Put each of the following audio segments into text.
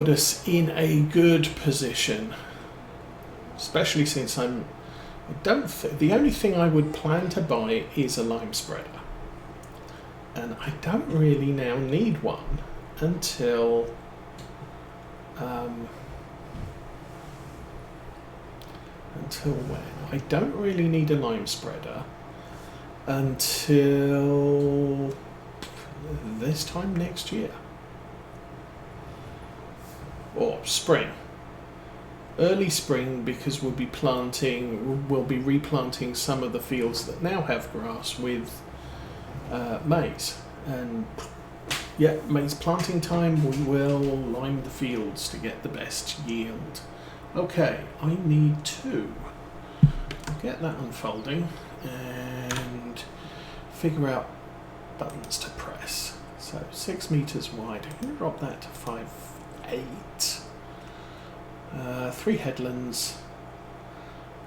put us in a good position, especially since the only thing I would plan to buy is a lime spreader, and I don't really now need one until when? I don't really need a lime spreader until this time next year, or spring, early spring, because we'll be replanting some of the fields that now have grass with maize, and yeah, maize planting time. We will lime the fields to get the best yield. Okay, I need to get that unfolding and figure out buttons to press. So 6 meters wide, I'm going to drop that to 5'8". 3 headlands,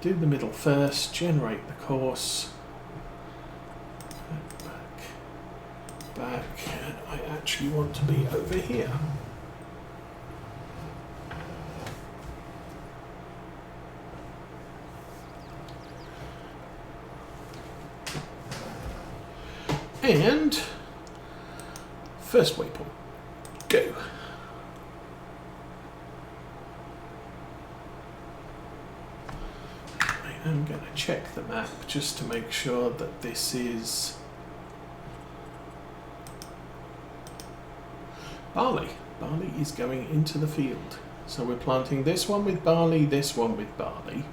do the middle first, generate the course, back, and I actually want to be over here. And first waypoint, go. I'm going to check the map just to make sure that this is barley. Barley is going into the field. So we're planting this one with barley, this one with barley.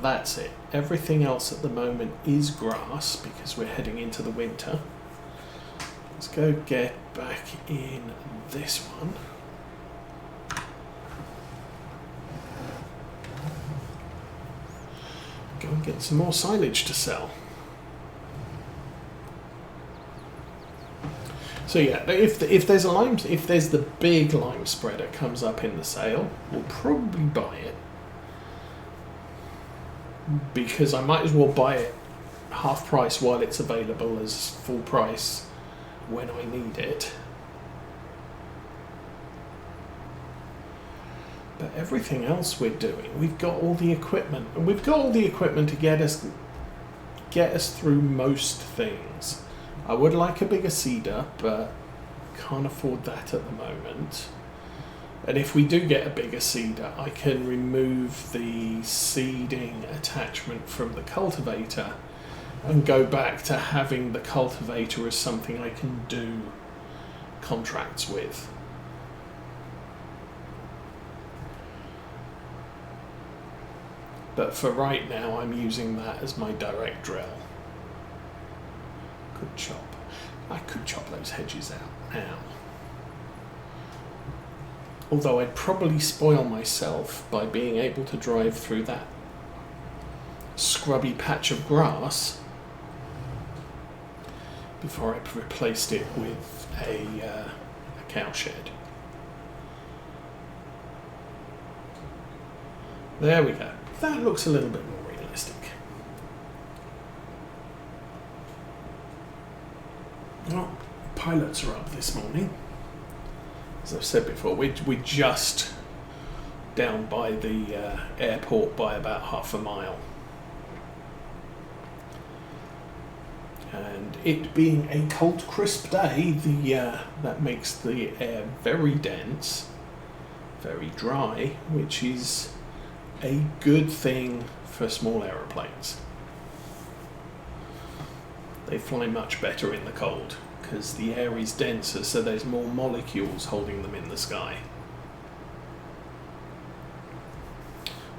That's it. Everything else at the moment is grass because we're heading into the winter. Let's go get back in this one. Go and get some more silage to sell. So yeah, if there's the big lime spreader comes up in the sale, we'll probably buy it, because I might as well buy it half price while it's available as full price when I need it. But everything else we're doing, we've got all the equipment, and we've got all the equipment to get us through most things. I would like a bigger seeder, but can't afford that at the moment. And if we do get a bigger seeder, I can remove the seeding attachment from the cultivator and go back to having the cultivator as something I can do contracts with. But for right now, I'm using that as my direct drill. I could chop those hedges out now. Although I'd probably spoil myself by being able to drive through that scrubby patch of grass before I replaced it with a cowshed. There we go. That looks a little bit more realistic. Well, pilots are up this morning. As I've said before, we're just down by the airport by about half a mile. And it being a cold, crisp day, that makes the air very dense, very dry, which is a good thing for small aeroplanes. They fly much better in the cold because the air is denser, so there's more molecules holding them in the sky.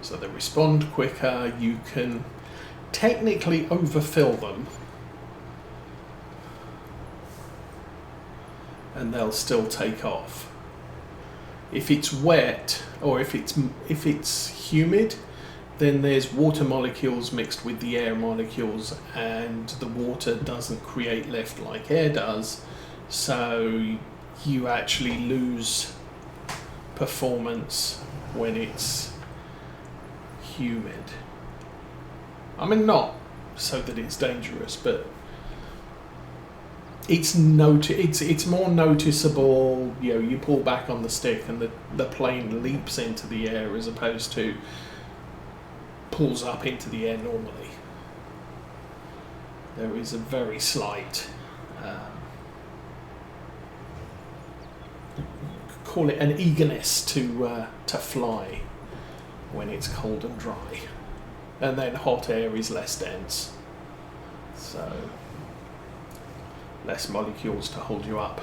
So they respond quicker. You can technically overfill them and they'll still take off. If it's wet or if it's humid, then there's water molecules mixed with the air molecules, and the water doesn't create lift like air does, so you actually lose performance when it's humid. I mean, not so that it's dangerous, but it's more noticeable. You know, you pull back on the stick and the plane leaps into the air as opposed to pulls up into the air normally. There is a very slight, call it an eagerness to fly when it's cold and dry, and then hot air is less dense, so less molecules to hold you up.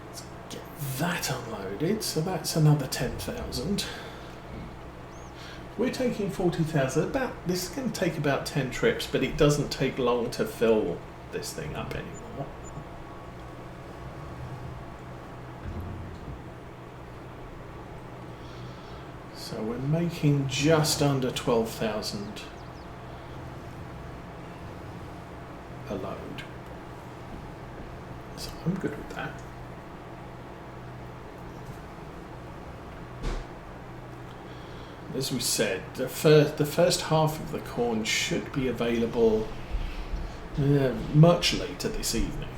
Let's get that unloaded, so that's another 10,000. We're taking 40,000. This is going to take about 10 trips, but it doesn't take long to fill this thing up anymore. So we're making just under 12,000 a load. So I'm good with that. As we said, the first half of the corn should be available much later this evening.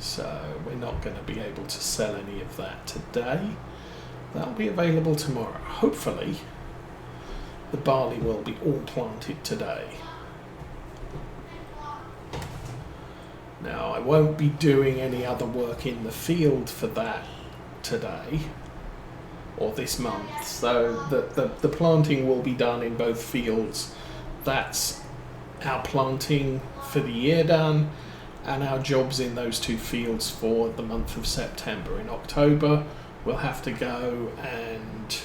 So we're not going to be able to sell any of that today. That'll be available tomorrow. Hopefully, the barley will be all planted today. Now, I won't be doing any other work in the field for that today or this month. So the planting will be done in both fields. That's our planting for the year done, and our jobs in those two fields for the month of September. In October, we'll have to go and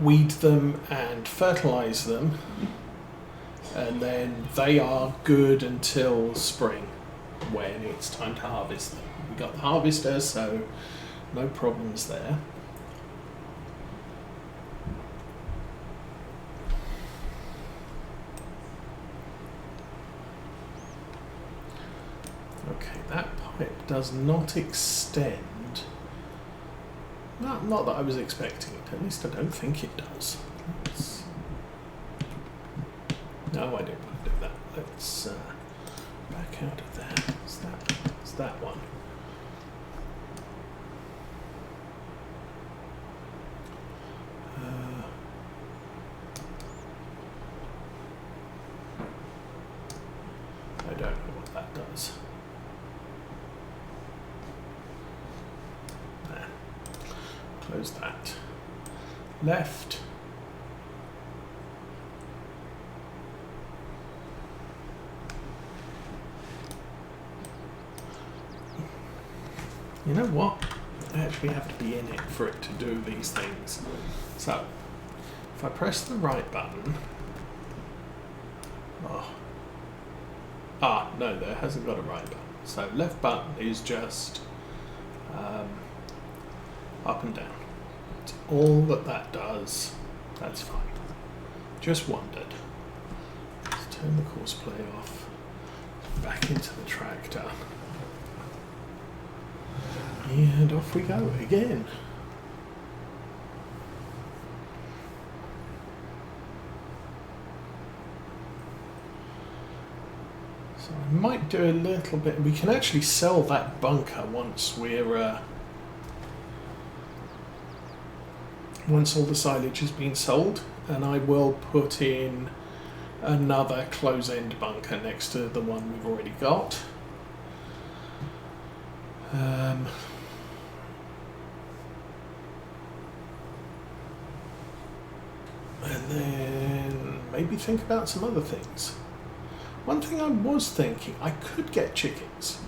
weed them and fertilize them, and then they are good until spring when it's time to harvest them. We got the harvester, so no problems there. Okay, that pipe does not extend. Not that I was expecting it. At least I don't think it does. No, I don't want to do that. Let's back out of that. It's that one. I don't know what that does. There. Close that. Left. You know what? I actually have to be in it for it to do these things. So, if I press the right button... no, there hasn't got a right button. So, left button is just up and down. It's all that does. That's fine. Just wondered. Let's turn the course play off. Back into the tractor. And off we go again. So I might do a little bit. We can actually sell that bunker once we're once all the silage has been sold, and I will put in another close-end bunker next to the one we've already got. And then maybe think about some other things. One thing I was thinking, I could get chickens.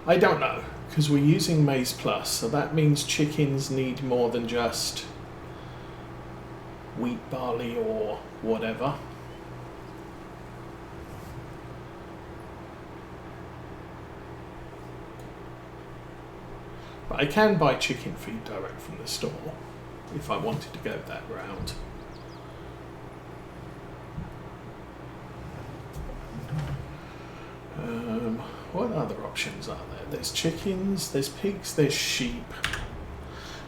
I don't know, because we're using Maize Plus, so that means chickens need more than just wheat, barley, or whatever. But I can buy chicken feed direct from the store if I wanted to go that route. what other options are there? There's chickens, there's pigs, there's sheep.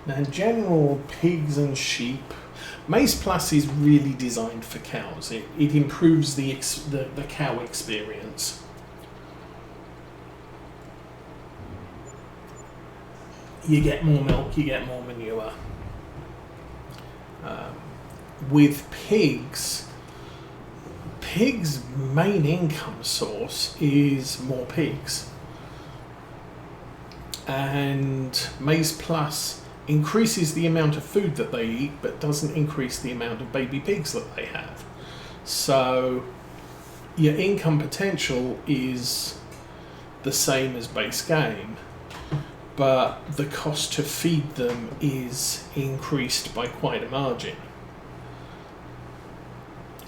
Now in general, pigs and sheep, Maize Plus is really designed for cows. It improves the cow experience. You get more milk, you get more manure. With pigs' main income source is more pigs. And Maize Plus increases the amount of food that they eat, but doesn't increase the amount of baby pigs that they have. So your income potential is the same as base game, but the cost to feed them is increased by quite a margin.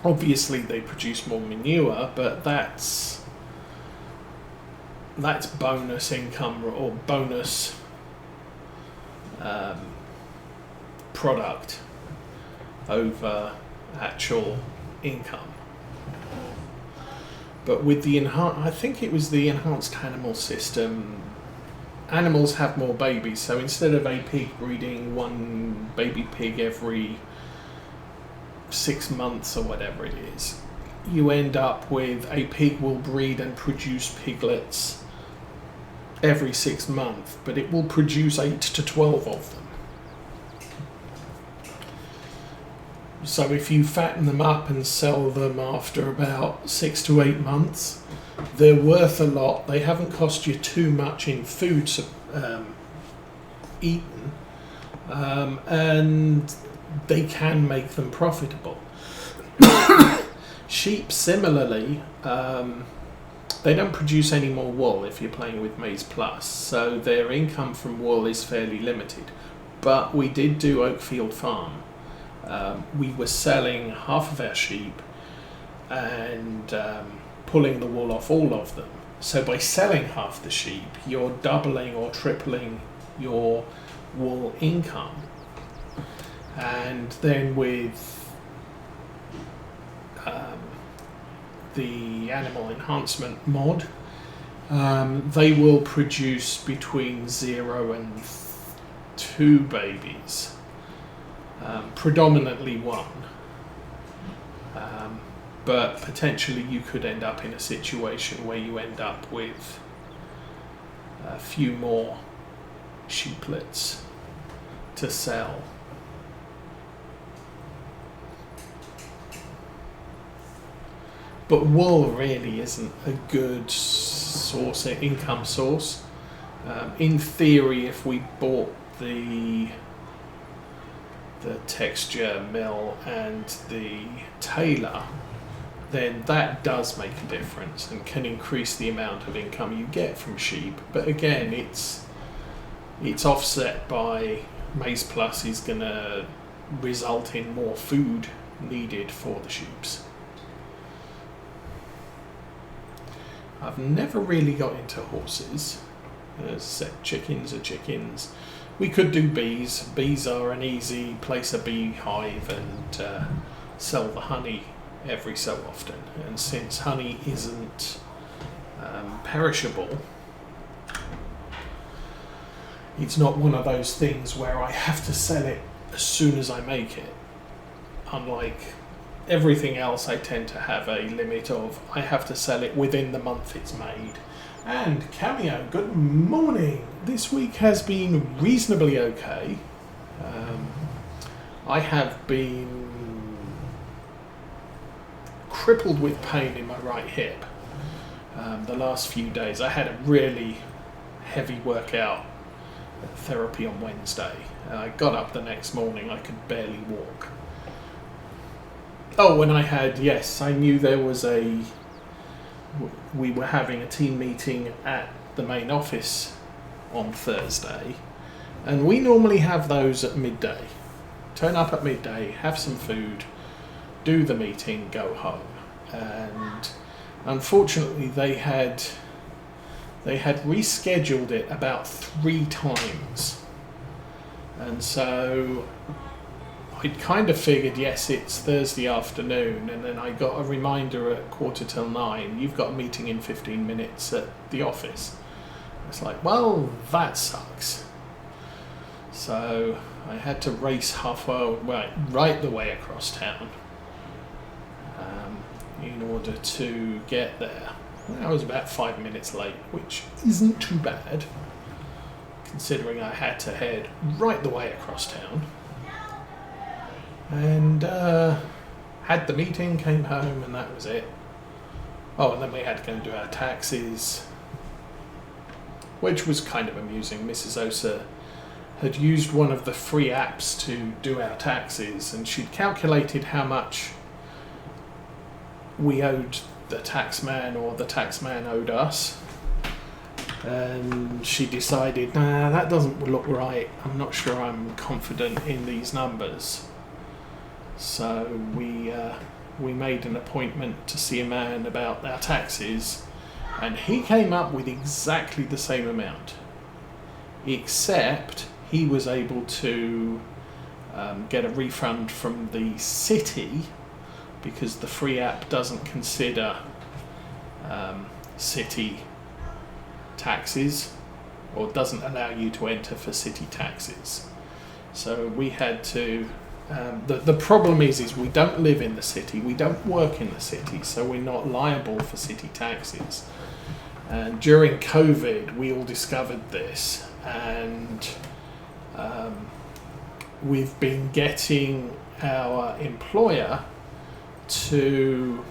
Obviously they produce more manure, but that's bonus income or bonus product over actual income. But with the I think it was the enhanced animal system, animals have more babies, so instead of a pig breeding one baby pig every 6 months or whatever it is, you end up with a pig will breed and produce piglets every 6 months, but it will produce 8 to 12 of them. So if you fatten them up and sell them after about 6 to 8 months, they're worth a lot. They haven't cost you too much in food eaten, and they can make them profitable. Sheep, similarly, they don't produce any more wool if you're playing with Maize Plus, so their income from wool is fairly limited. But we did do Oakfield Farm. We were selling half of our sheep and pulling the wool off all of them. So by selling half the sheep, you're doubling or tripling your wool income. And then with the animal enhancement mod, they will produce between 0 and 2 babies, predominantly 1. But potentially you could end up in a situation where you end up with a few more sheeplets to sell. But wool really isn't a good income source. In theory, if we bought the texture mill and the tailor, then that does make a difference and can increase the amount of income you get from sheep. But again, it's offset by Maize Plus is going to result in more food needed for the sheeps. I've never really got into horses. As I said, chickens are chickens. We could do bees. Bees are an easy place, a beehive, and sell the honey every so often. And since honey isn't perishable, it's not one of those things where I have to sell it as soon as I make it. Unlike everything else, I tend to have a limit of I have to sell it within the month it's made. And Cameo, good morning. This week has been reasonably okay. I have been crippled with pain in my right hip the last few days. I had a really heavy workout therapy on Wednesday. I got up the next morning, I could barely walk. Oh, and I knew there was we were having a team meeting at the main office on Thursday, and we normally have those at midday. Turn up at midday, have some food, do the meeting, go home. And unfortunately they had rescheduled it about 3 times, and so I'd kind of figured, yes, it's Thursday afternoon, and then I got a reminder at 9:15, you've got a meeting in 15 minutes at the office. It's like, well, that sucks. So I had to race halfway, right the way across town in order to get there. I was about 5 minutes late, which isn't too bad, considering I had to head right the way across town. And had the meeting, came home, and that was it. Oh, and then we had to go and do our taxes, which was kind of amusing. Mrs. Osa had used one of the free apps to do our taxes, and she'd calculated how much we owed the taxman, or the taxman owed us. And she decided, nah, that doesn't look right. I'm not sure I'm confident in these numbers. So we made an appointment to see a man about our taxes, and he came up with exactly the same amount, except he was able to get a refund from the city, because the free app doesn't consider city taxes, or doesn't allow you to enter for city taxes. So we had to, the problem is we don't live in the city, we don't work in the city, so we're not liable for city taxes. And during COVID, we all discovered this, and we've been getting our employer to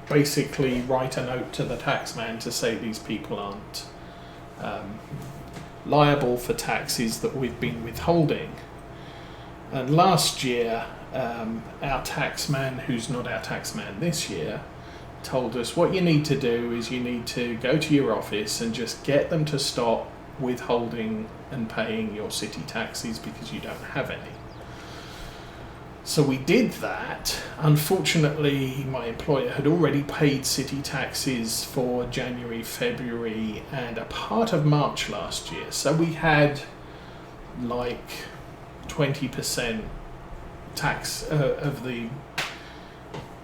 basically write a note to the taxman to say these people aren't liable for taxes that we've been withholding. And last year, our taxman, who's not our taxman this year, told us what you need to do is you need to go to your office and just get them to stop withholding and paying your city taxes because you don't have any. So we did that. Unfortunately, my employer had already paid city taxes for January, February, and a part of March last year. So we had like 20% tax of the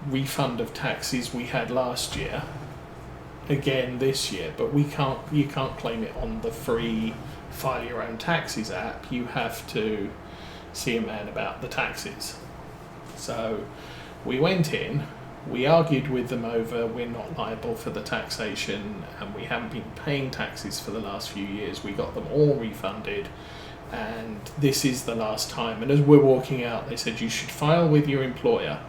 refund of taxes we had last year again this year, but you can't claim it on the free file your own taxes app. You have to see a man about the taxes. So we went in, we argued with them over we're not liable for the taxation, and we haven't been paying taxes for the last few years. We got them all refunded, and this is the last time. And as we're walking out, they said you should file with your employer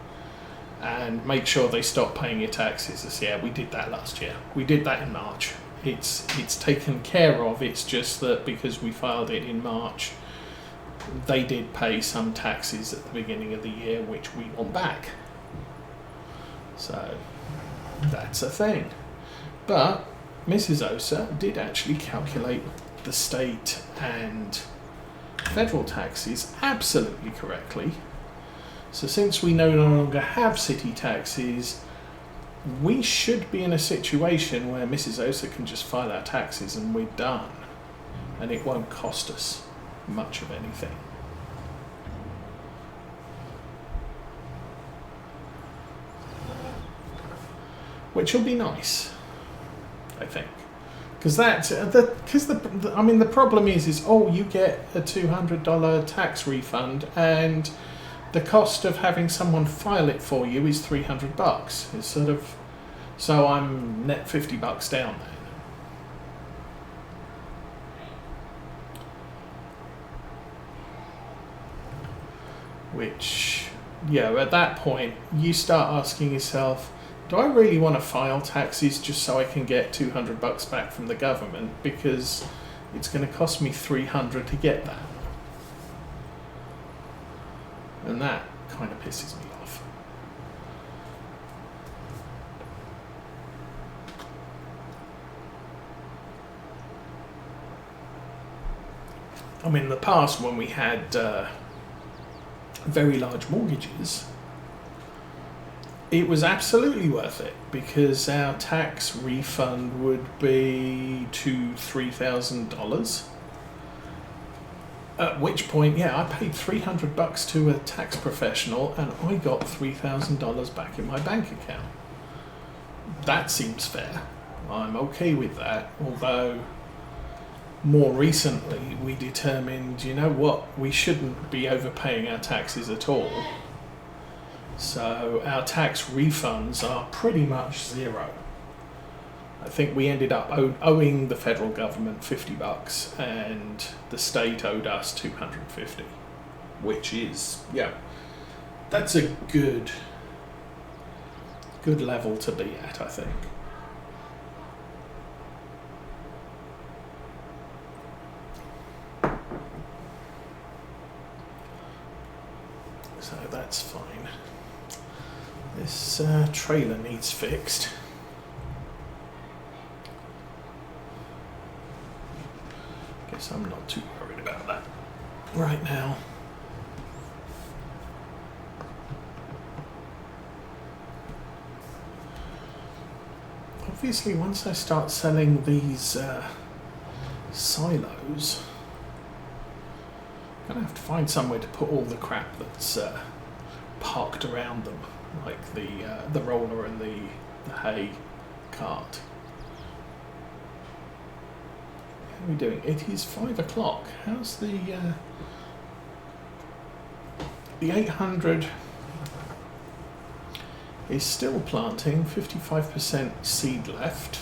and make sure they stop paying your taxes. I said, yeah, we did that last year. We did that in March. It's taken care of. It's just that because we filed it in March, they did pay some taxes at the beginning of the year, which we want back. So that's a thing. But Mrs. Osa did actually calculate the state and federal taxes absolutely correctly. So since we no longer have city taxes, we should be in a situation where Mrs. Osa can just file our taxes and we're done. And it won't cost us much of anything. Which will be nice, I think. Because the problem is you get a $200 tax refund, and the cost of having someone file it for you is $300. It's sort of, so I'm net $50 down there. Which, yeah, at that point you start asking yourself, do I really want to file taxes just so I can get $200 back from the government, because it's going to cost me $300 to get that? And that kind of pisses me off. I mean, in the past, when we had very large mortgages, it was absolutely worth it, because our tax refund would be $2,000-3,000. At which point, yeah, I paid $300 to a tax professional and I got $3,000 back in my bank account. That seems fair. I'm okay with that, although more recently we determined, you know what, we shouldn't be overpaying our taxes at all. So our tax refunds are pretty much zero. I think we ended up owing the federal government $50 and the state owed us $250, which is, yeah, that's a good level to be at, I think. So that's fine. This trailer needs fixed. Guess I'm not too worried about that right now. Obviously, once I start selling these silos, I'm gonna have to find somewhere to put all the crap that's parked around them, like the roller and the hay cart. How are we doing? It is 5 o'clock. How's the 800 is still planting, 55% seed left.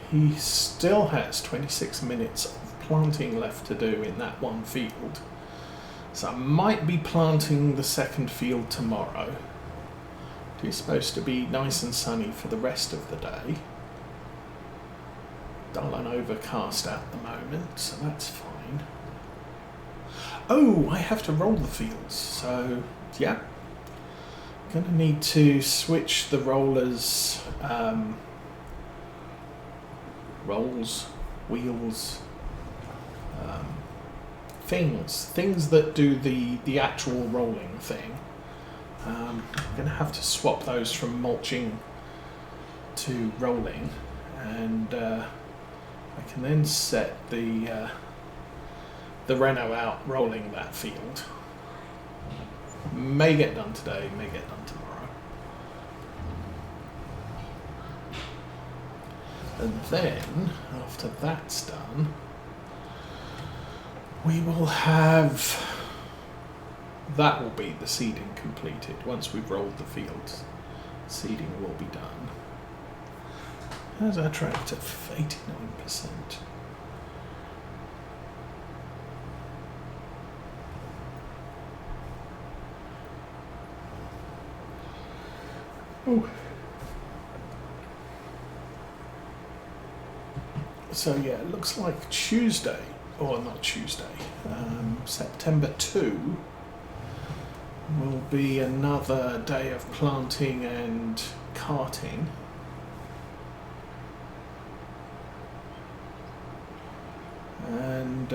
He still has 26 minutes of planting left to do in that one field. So I might be planting the second field tomorrow. It is supposed to be nice and sunny for the rest of the day. Dull and overcast at the moment, so that's fine. Oh, I have to roll the fields, so yeah. Going to need to switch the rollers, rolls, wheels, things that do the actual rolling thing. I'm going to have to swap those from mulching to rolling, and I can then set the Renault out rolling that field. May get done today, may get done tomorrow. And then, after that's done, we will have... That will be the seeding completed. Once we've rolled the fields, seeding will be done. How's our tractor? 89%. Oh. So yeah, it looks like Tuesday, or not Tuesday, September 2 will be another day of planting and carting. And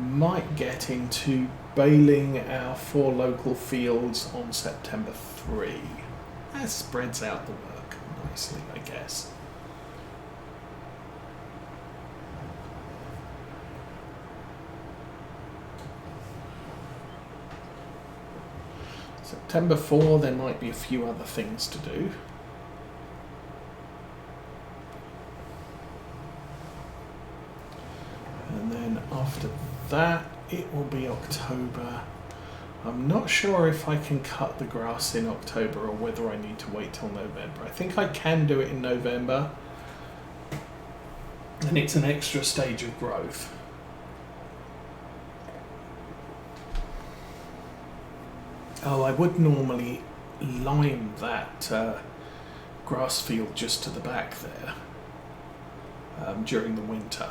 might get into baling our 4 local fields on September 3. That spreads out the work nicely, I guess. September 4, there might be a few other things to do. And then after that, it will be October. I'm not sure if I can cut the grass in October or whether I need to wait till November. I think I can do it in November. And it's an extra stage of growth. Oh, I would normally lime that grass field just to the back there during the winter.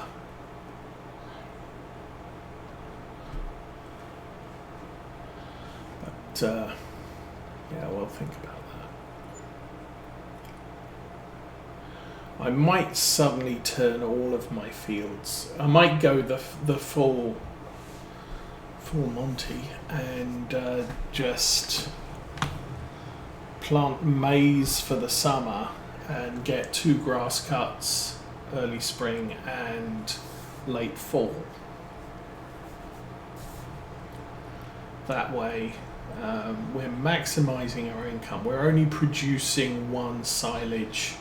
But yeah, we'll think about that. I might suddenly turn all of my fields. I might go the full Monty and just plant maize for the summer and get 2 grass cuts early spring and late fall. That way we're maximising our income. We're only producing one silage,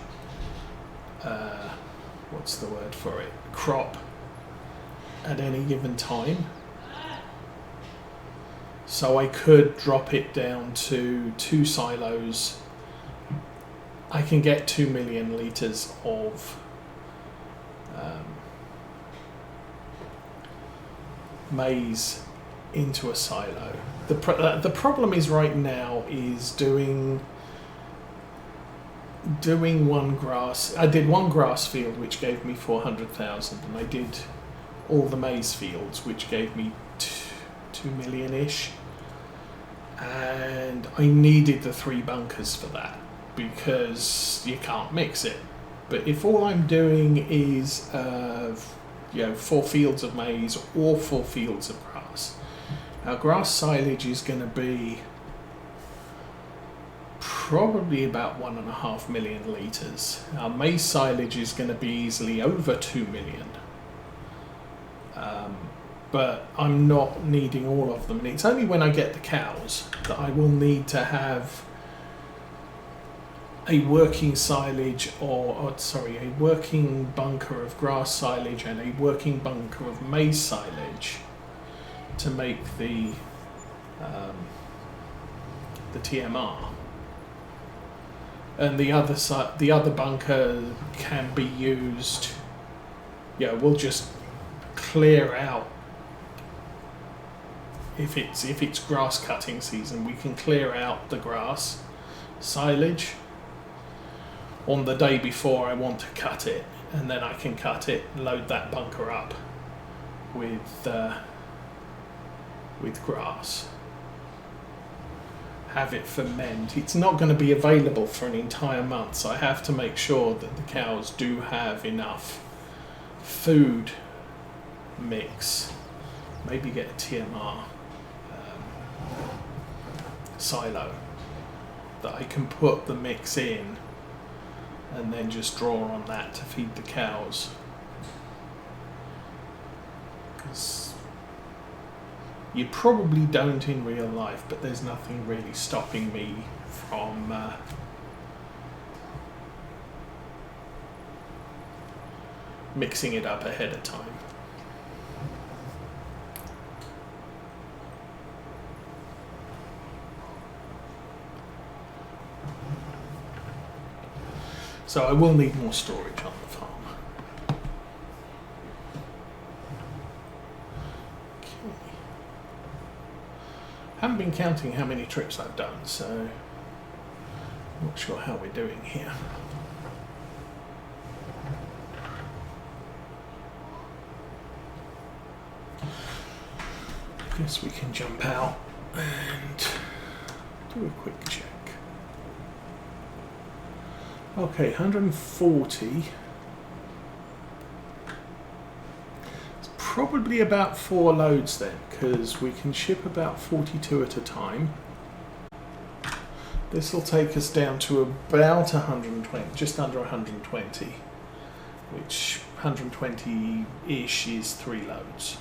what's the word for it, crop at any given time. So I could drop it down to 2 silos. I can get 2 million litres of maize into a silo. The problem is right now is doing one grass. I did one grass field which gave me 400,000, and I did all the maize fields which gave me 2 million-ish, and I needed the 3 bunkers for that because you can't mix it. But if all I'm doing is 4 fields of maize or 4 fields of grass, our grass silage is going to be probably about 1.5 million litres. Our maize silage is going to be easily over 2 million. But I'm not needing all of them, and it's only when I get the cows that I will need to have a working silage a working bunker of grass silage and a working bunker of maize silage to make the TMR. And the other bunker can be used. We'll just clear out. If it's grass cutting season, we can clear out the grass silage on the day before I want to cut it, and then I can cut it, load that bunker up with grass, have it ferment. It's not going to be available for an entire month, so I have to make sure that the cows do have enough food mix. Maybe get a TMR silo that I can put the mix in and then just draw on that to feed the cows. Because you probably don't in real life, but there's nothing really stopping me from mixing it up ahead of time. So I will need more storage on the farm. Okay. Haven't been counting how many trips I've done, so I'm not sure how we're doing here. I guess we can jump out and do a quick check. Okay, 140. It's probably about 4 loads then, because we can ship about 42 at a time. This will take us down to about 120, just under 120, which 120-ish is 3 loads.